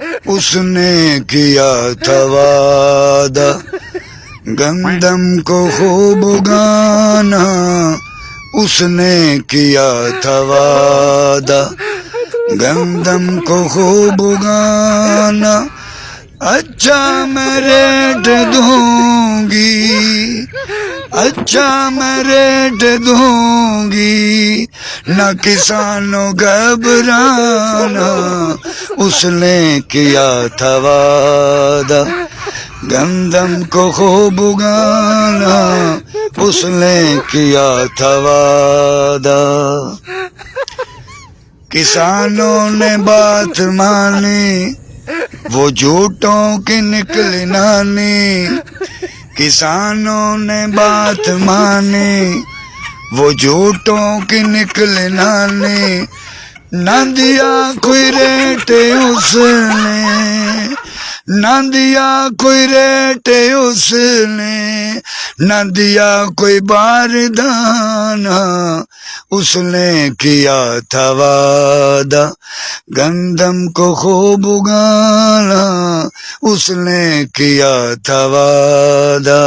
اس نے کیا تھا وعدہ گندم کو خوب اگانا، اس نے کیا تھا وعدہ گندم کو خوب اگانا، اچھا میں ریٹ دوں گی، اچھا میں ریٹ دوں گی، نہ کسانوں گھبرانا، اس نے کیا تھا وعدہ گندم کو خوب اگانا، اس نے کیا تھا وعدہ۔ کسانوں نے بات مانی، وہ جھوٹوں کی نکلی نانی، کسانوں نے بات مانی، وہ جھوٹوں کی نکلی نانی، نہ دیا کوئی ریٹ اس نے، نہ دیا کوئی ریٹ اس نے، نہ دیا کوئی باردانہ، اس نے کیا تھا وعدہ گندم کو خوب اگانا، اس نے کیا تھا وعدہ۔